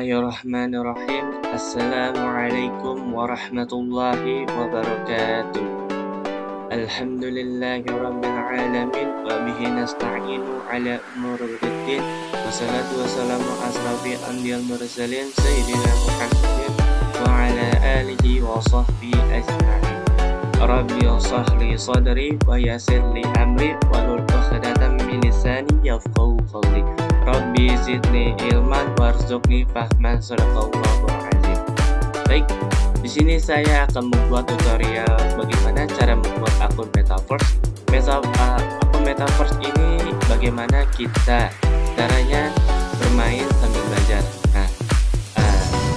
Bismillahirrahmanirrahim. Assalamualaikum warahmatullahi wabarakatuh. Alhamdulillahi rabbil alamin wa bihi nasta'inu ala umuril din. Wassalatu wassalamu asrafi anbiyal mursalin sayyidina Muhammadin wa ala alihi wa sahbihi ajma'in. Rabbi shrah li sadri wa yassir li amri wahlul 'uqdatam min lisani yafqahu qawli. Rabbi zidni ilman warzuqni fahman, sadaqallahu azim. Baik, di sini saya akan membuat tutorial bagaimana cara membuat akun Metaverse. Akun Metaverse ini bagaimana kita caranya bermain sambil belajar.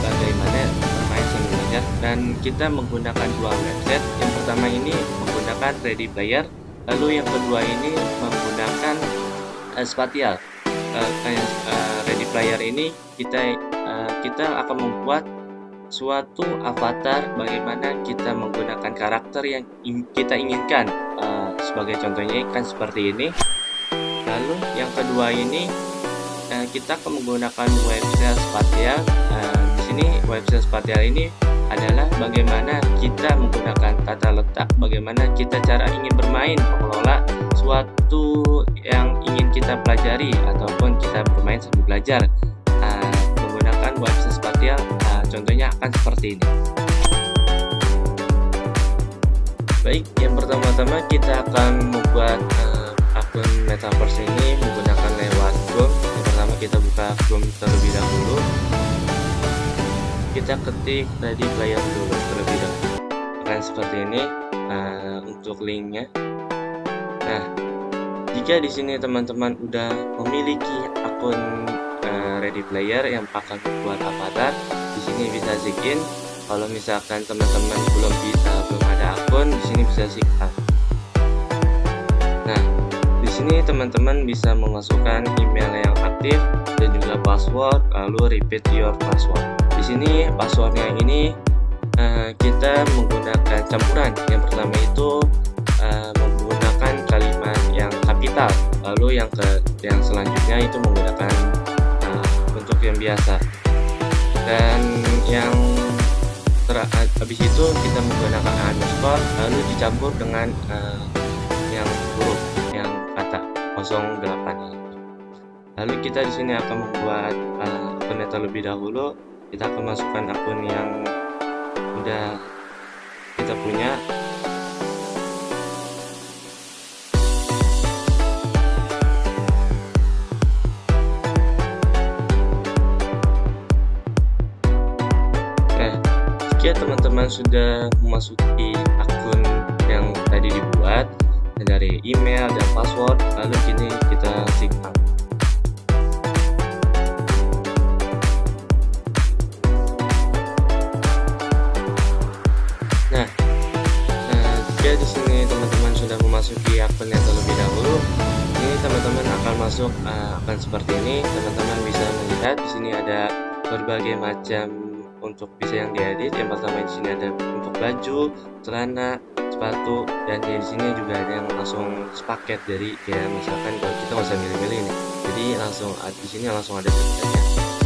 Bagaimana bermain sambil belajar, dan kita menggunakan dua website. Yang pertama ini menggunakan Ready Player, lalu yang kedua ini menggunakan Spatial. Ready Player ini kita akan membuat suatu avatar bagaimana kita menggunakan karakter yang kita inginkan, sebagai contohnya kan seperti ini. Lalu yang kedua ini kita akan menggunakan website Spatial. Di sini website Spatial ini adalah bagaimana kita menggunakan tata letak, bagaimana kita cara ingin bermain, mengelola suatu yang ingin kita pelajari ataupun kita bermain sambil belajar menggunakan website Spatial. Contohnya akan seperti ini. Baik, yang pertama-tama kita akan membuat akun Metaverse ini menggunakan lewat Chrome. Yang pertama kita buka Chrome terlebih dahulu. Kita ketik Ready Player dulu terlebih dahulu. Akan seperti ini untuk linknya. Nah, jika di sini teman-teman udah memiliki akun Ready Player yang akan membuat avatar, di sini bisa sign in. Kalau misalkan teman-teman belum ada akun, di sini bisa sign out. Nah, di sini teman-teman bisa memasukkan email yang aktif dan juga password, lalu repeat your password. Di sini passwordnya ini kita menggunakan campuran. Yang pertama itu menggunakan kalimat yang kapital, lalu yang selanjutnya itu menggunakan bentuk yang biasa, dan yang habis itu kita menggunakan underscore lalu dicampur dengan yang huruf yang kata 08. Lalu kita di sini akan membuat akunnya terlebih dahulu. Kita akan masukkan akun yang udah kita punya. Jika teman-teman sudah memasuki akun yang tadi dibuat dari email dan password, lalu kini kita sign out. Nah, jika di sini teman-teman sudah memasuki akunnya terlebih dahulu, ini teman-teman akan masuk akan seperti ini. Teman-teman bisa melihat di sini ada berbagai macam untuk bisa yang diedit. Yang pertama di sini ada untuk baju, celana, sepatu, dan di sini juga ada yang langsung sepaket dari misalkan kalau kita nggak usah milih-milih nih, jadi langsung di sini langsung ada template-nya.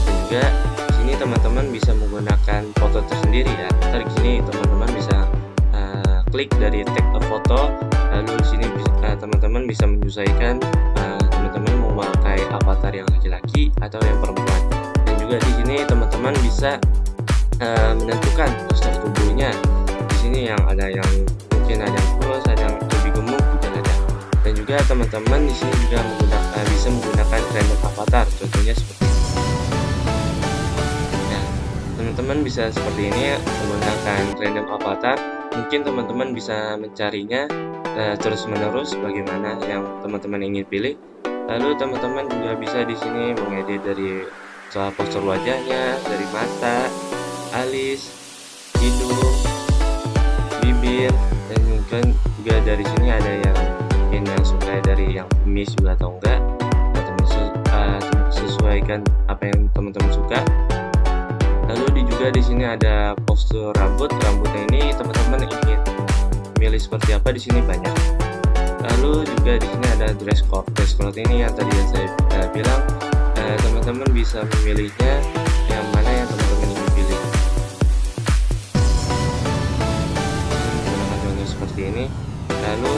Dan juga di sini teman-teman bisa menggunakan foto tersendiri ya. Ntar di sini teman-teman bisa klik dari tag a foto, lalu di sini teman-teman bisa menyesuaikan teman-teman mau memakai avatar yang laki-laki atau yang perempuan. Dan juga di sini teman-teman bisa menentukan postur tubuhnya. Di sini yang ada yang mungkin ada yang kurus, ada yang lebih gemuk juga ada. Dan juga teman-teman di sini juga bisa menggunakan random avatar. Contohnya seperti ini. Nah, teman-teman bisa seperti ini menggunakan random avatar. Mungkin teman-teman bisa mencarinya terus-menerus bagaimana yang teman-teman ingin pilih. Lalu teman-teman juga bisa di sini mengedit dari soal postur wajahnya, dari mata, alis, hidung, bibir, dan mungkin juga dari sini ada yang mungkin yang suka dari yang kumis juga atau enggak, sesuaikan apa yang teman-teman suka. Lalu juga di sini ada postur rambutnya ini teman-teman ingin milih seperti apa, di sini banyak. Lalu juga di sini ada dress code ini yang tadi saya bilang, teman-teman bisa memilihnya yang mana yang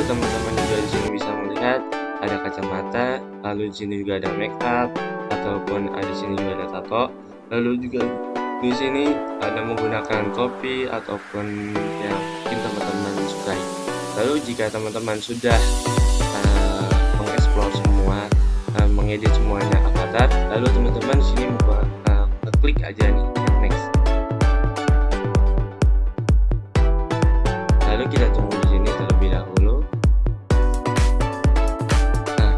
teman-teman juga di sini bisa melihat ada kacamata, lalu di sini juga ada make up, ataupun ada di sini juga ada tato. Lalu juga di sini ada menggunakan topi ataupun yang mungkin teman-teman sukai. Lalu jika teman-teman sudah mengeksplor semua, mengedit semuanya avatar, lalu teman-teman di sini klik aja nih next. Lalu kita tunggu di sini terlebih dahulu. Nah,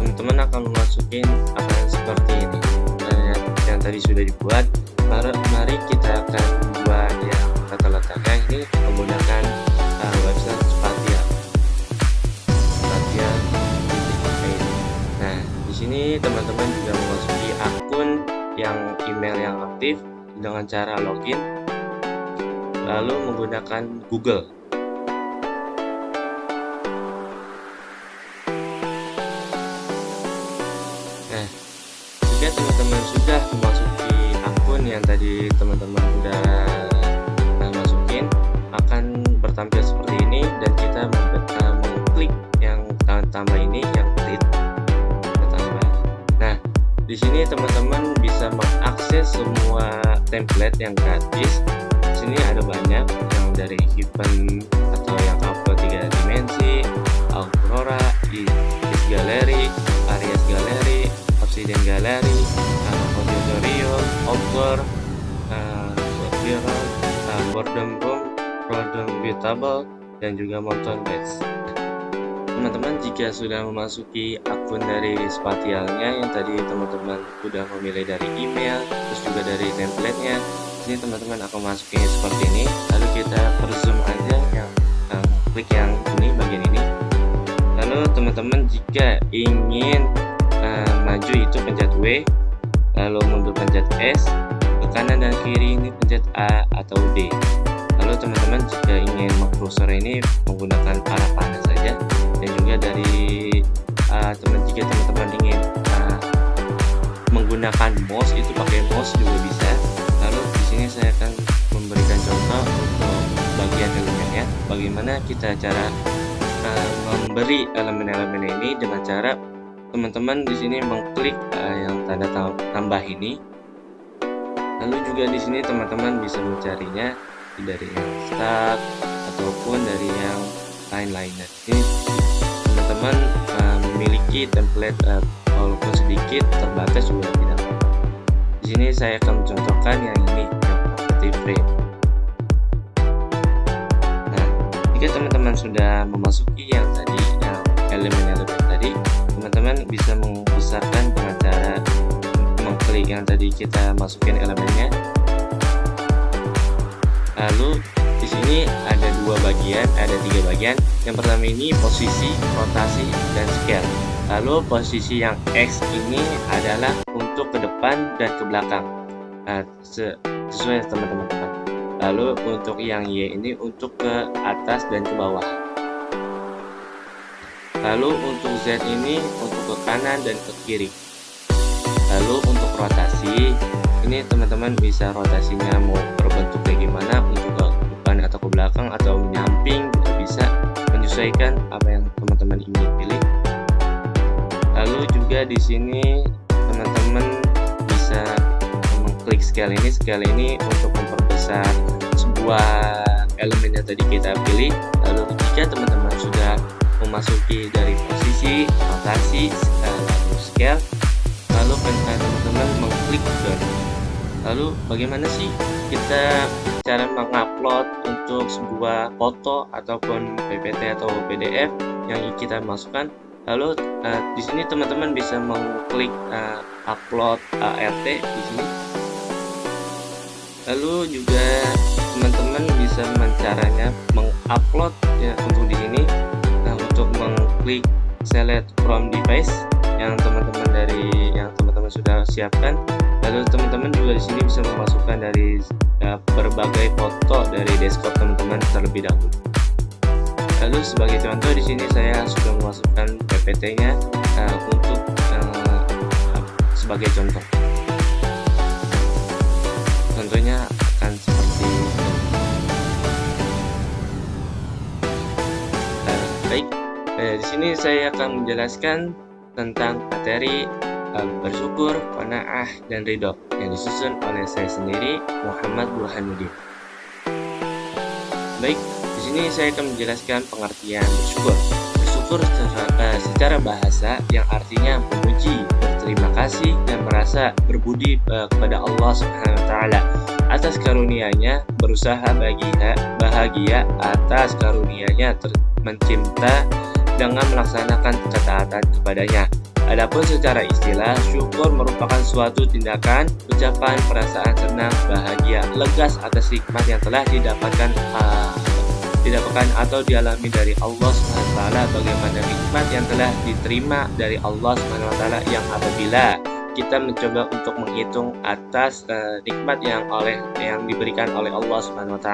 teman-teman akan memasukin akan seperti ini. Yang tadi sudah dibuat. Mari kita akan buat yang letaknya ini menggunakan website Spatial. Nah, di sini teman-teman juga memasuki akun yang email yang aktif dengan cara login, lalu menggunakan Google. Nah, jika teman-teman sudah memasuki akun yang tadi teman-teman sudah masukin, akan bertampil seperti ini dan kita mengklik yang tambah ini, yang klik tambah. Nah, di sini teman-teman bisa mengakses semua template yang gratis. Di sini ada banyak yang dari event atau yang upload 3 dimensi, Aurora, Is Gallery, Aries Gallery, Obsidian Gallery, Auditorium, Outdoor, Boredom Room, Boredom Viewtable, dan juga Mountain Beds. Teman-teman jika sudah memasuki akun dari Spatialnya yang tadi teman-teman sudah memilih dari email, terus juga dari template-nya, ini teman-teman akan masukin seperti ini. Lalu kita zoom aja yang klik yang ini, bagian ini. Lalu teman-teman jika ingin maju itu pencet W, lalu mundur pencet S, ke kanan dan kiri ini pencet A atau D. Lalu teman-teman jika ingin mengcursor ini menggunakan arah panah saja, dan juga dari jika teman-teman ingin menggunakan mouse itu pakai mouse juga bisa. Lalu di sini saya akan memberikan contoh untuk bagian elemennya, bagaimana kita cara memberi elemen-elemen ini dengan cara teman-teman di sini mengklik yang tanda tambah ini. Lalu juga di sini teman-teman bisa mencarinya dari yang start ataupun dari yang lain-lainnya. Ini teman-teman memiliki template walaupun sedikit terbatas juga tidak apa-apa. Di sini saya akan mencontohkan yang ini, yang property frame. Nah, jika teman-teman sudah memasuki yang tadi, yang elemen-elemen tadi, teman-teman bisa membesarkan dengan cara mengklik yang tadi kita masukin elemennya. Lalu di sini ada 3 bagian. Yang pertama ini posisi, rotasi, dan scale. Lalu posisi yang X ini adalah untuk ke depan dan ke belakang. Sesuai teman-teman. Lalu untuk yang Y ini untuk ke atas dan ke bawah. Lalu untuk Z ini untuk ke kanan dan ke kiri. Lalu untuk rotasi ini teman-teman bisa rotasinya mau berbentuk kayak gimana, untuk ke depan atau ke belakang atau menyamping juga bisa, menyesuaikan apa yang teman-teman ingin pilih. Lalu juga di sini teman-teman bisa mengklik scale ini untuk memperbesar sebuah elemen yang tadi kita pilih. Lalu jika teman-teman sudah memasuki dari posisi, rotasi, lalu scale, lalu teman-teman mengklik down. Lalu bagaimana sih kita cara mengupload untuk sebuah foto ataupun PPT atau PDF yang kita masukkan? Lalu di sini teman-teman bisa mengklik upload ART di sini. Lalu juga teman-teman bisa caranya mengupload ya, untuk di sini untuk mengklik select from device yang teman-teman sudah siapkan. Lalu teman-teman juga di sini bisa memasukkan dari berbagai foto dari desktop teman-teman terlebih dahulu. Lalu sebagai contoh di sini saya sudah memasukkan PPT-nya untuk sebagai contoh. Contohnya akan seperti ini. Baik, Di sini saya akan menjelaskan tentang materi bersyukur, qanaah, dan ridho yang disusun oleh saya sendiri, Muhammad Burhanuddin. Baik, di sini saya akan menjelaskan pengertian bersyukur. Bersyukur secara bahasa yang artinya memuji, berterima kasih, dan merasa berbudi kepada Allah Subhanahu wa Ta'ala atas karunia-Nya, berusaha bahagia atas karunia-Nya mencipta dengan melaksanakan ketaatan kepadanya. Adapun secara istilah, syukur merupakan suatu tindakan, ucapan, perasaan senang, bahagia, legas atas nikmat yang telah didapatkan atau dialami dari Allah SWT, bagaimana nikmat yang telah diterima dari Allah SWT yang apabila kita mencoba untuk menghitung atas nikmat yang diberikan oleh Allah SWT.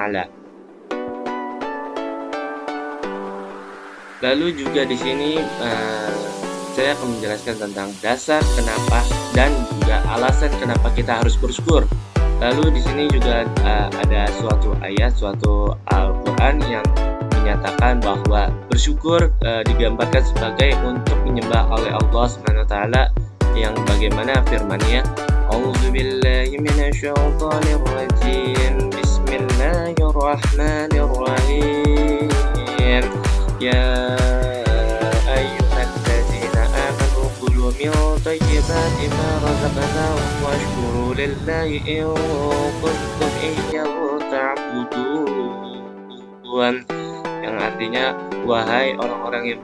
Lalu juga di sini saya akan menjelaskan tentang dasar kenapa dan juga alasan kenapa kita harus bersyukur. Lalu di sini juga ada suatu ayat, suatu Al-Quran yang menyatakan bahwa bersyukur digambarkan sebagai untuk menyembah oleh Allah SWT, yang bagaimana firman-Nya, A'udzubillahi minasyaitonir rajim, Bismillahirrahmanirrahim. Ya ayyuhalladzina amanu kulu min thayyibati ma razaqnakum washkuru lillahi in kuntum iyyahu ta'budun. Yang artinya, wahai orang-orang yang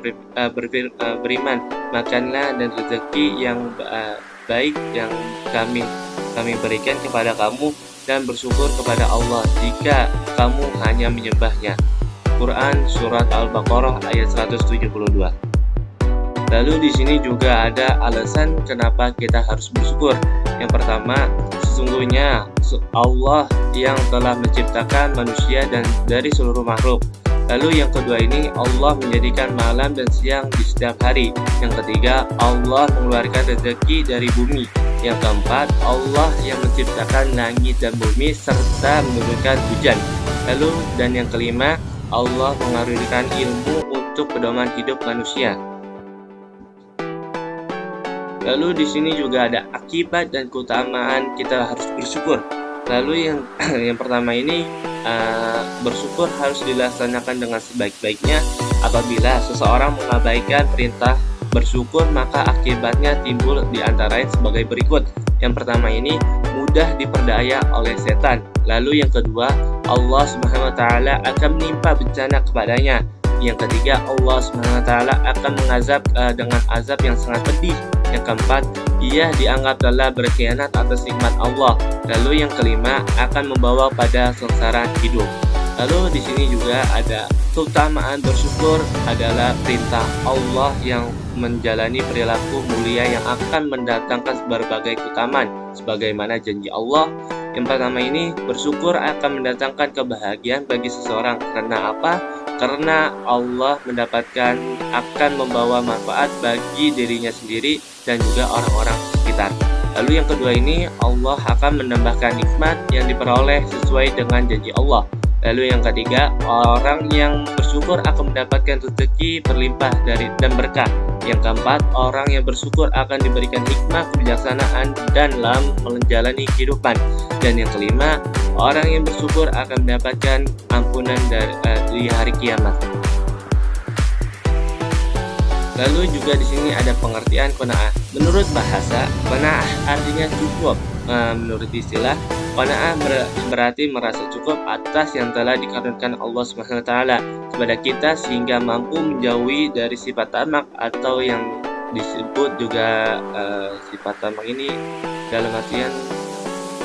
beriman, makanlah dan rezeki yang baik yang kami berikan kepada kamu dan bersyukur kepada Allah jika kamu hanya menyembahnya. Quran Surat Al-Baqarah ayat 172. Lalu di sini juga ada alasan kenapa kita harus bersyukur. Yang pertama, sesungguhnya Allah yang telah menciptakan manusia dan dari seluruh makhluk. Lalu yang kedua ini, Allah menjadikan malam dan siang di setiap hari. Yang ketiga, Allah mengeluarkan rezeki dari bumi. Yang keempat, Allah yang menciptakan langit dan bumi serta menurunkan hujan. Lalu dan yang kelima, Allah mengaruniakan ilmu untuk pedoman hidup manusia. Lalu di sini juga ada akibat dan keutamaan kita harus bersyukur. Lalu yang pertama ini, bersyukur harus dilaksanakan dengan sebaik-baiknya. Apabila seseorang mengabaikan perintah bersyukur, maka akibatnya timbul di antara lain sebagai berikut. Yang pertama ini, mudah diperdaya oleh setan. Lalu yang kedua, Allah Subhanahu wa Ta'ala akan menimpa bencana kepadanya. Yang ketiga, Allah Subhanahu wa Ta'ala akan mengazab dengan azab yang sangat pedih. Yang keempat, ia dianggap telah berkhianat atas nikmat Allah. Lalu yang kelima, akan membawa pada sengsara hidup. Lalu di sini juga ada keutamaan bersyukur adalah perintah Allah yang menjalani perilaku mulia yang akan mendatangkan berbagai keutamaan sebagaimana janji Allah. Yang pertama ini, bersyukur akan mendatangkan kebahagiaan bagi seseorang. Karena apa? Karena Allah mendapatkan akan membawa manfaat bagi dirinya sendiri dan juga orang-orang sekitar. Lalu yang kedua ini, Allah akan menambahkan nikmat yang diperoleh sesuai dengan janji Allah. Lalu yang ketiga, orang yang bersyukur akan mendapatkan rezeki berlimpah dan berkah. Yang keempat, orang yang bersyukur akan diberikan hikmah, kebijaksanaan dalam menjalani kehidupan. Dan yang kelima, orang yang bersyukur akan mendapatkan ampunan di hari kiamat. Lalu juga di sini ada pengertian qanaah. Menurut bahasa, qanaah artinya cukup. Menurut istilah, qanaah berarti merasa cukup atas yang telah dikaruniakan Allah Subhanahu wa Ta'ala kepada kita sehingga mampu menjauhi dari sifat tamak, atau yang disebut juga sifat tamak ini dalam artian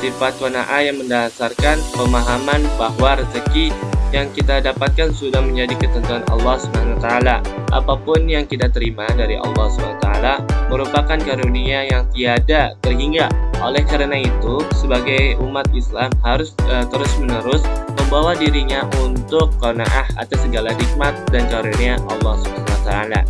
sifat qanaah yang mendasarkan pemahaman bahwa rezeki yang kita dapatkan sudah menjadi ketentuan Allah Subhanahu wa Ta'ala. Apapun yang kita terima dari Allah Subhanahu wa Ta'ala merupakan karunia yang tiada terhingga. Oleh karena itu, sebagai umat Islam harus terus-menerus membawa dirinya untuk qanaah atas segala nikmat dan karunia Allah Subhanahu wa Ta'ala.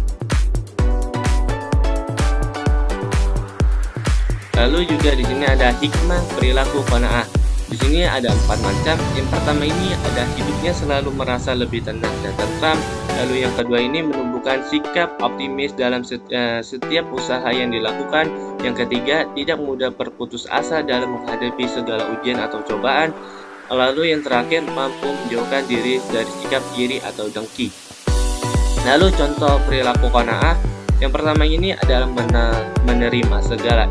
Lalu juga di sini ada hikmah perilaku qanaah. Di sini ada 4 macam. Yang pertama ini ada hidupnya selalu merasa lebih tenang dan tentram. Lalu yang kedua ini menumbuhkan sikap optimis dalam setiap usaha yang dilakukan. Yang ketiga, tidak mudah berputus asa dalam menghadapi segala ujian atau cobaan. Lalu yang terakhir, mampu menjauhkan diri dari sikap iri atau dengki. Lalu contoh perilaku qanaah. Yang pertama ini adalah menerima segala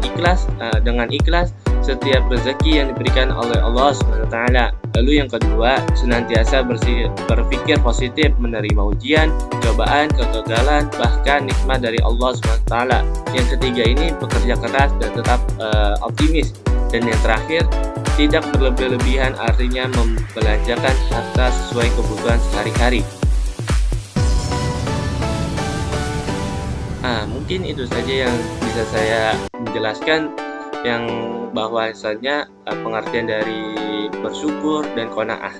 dengan ikhlas setiap rezeki yang diberikan oleh Allah SWT. Lalu yang kedua, senantiasa berpikir positif, menerima ujian, cobaan, kegagalan, bahkan nikmat dari Allah SWT. Yang ketiga ini bekerja keras dan tetap optimis. Dan yang terakhir, tidak berlebihan, artinya membelanjakan harta sesuai kebutuhan sehari-hari. Mungkin itu saja yang bisa saya menjelaskan, yang bahwasannya pengertian dari bersyukur dan qanaah.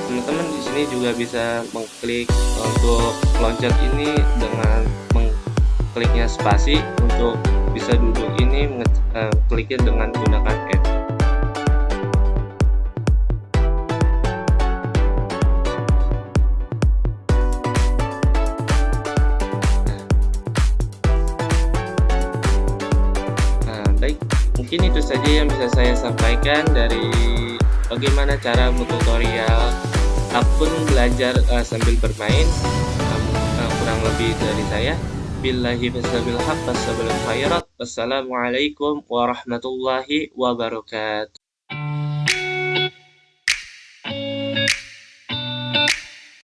Teman-teman di sini juga bisa mengklik untuk loncat ini dengan mengkliknya spasi. Untuk bisa duduk ini kliknya dengan menggunakan F. Baik, mungkin itu saja yang bisa saya sampaikan dari bagaimana cara tutorial akun belajar sambil bermain. Kurang lebih dari saya. Billahi fasabil haq fasabil khairat. Wassalamualaikum warahmatullahi wabarakatuh.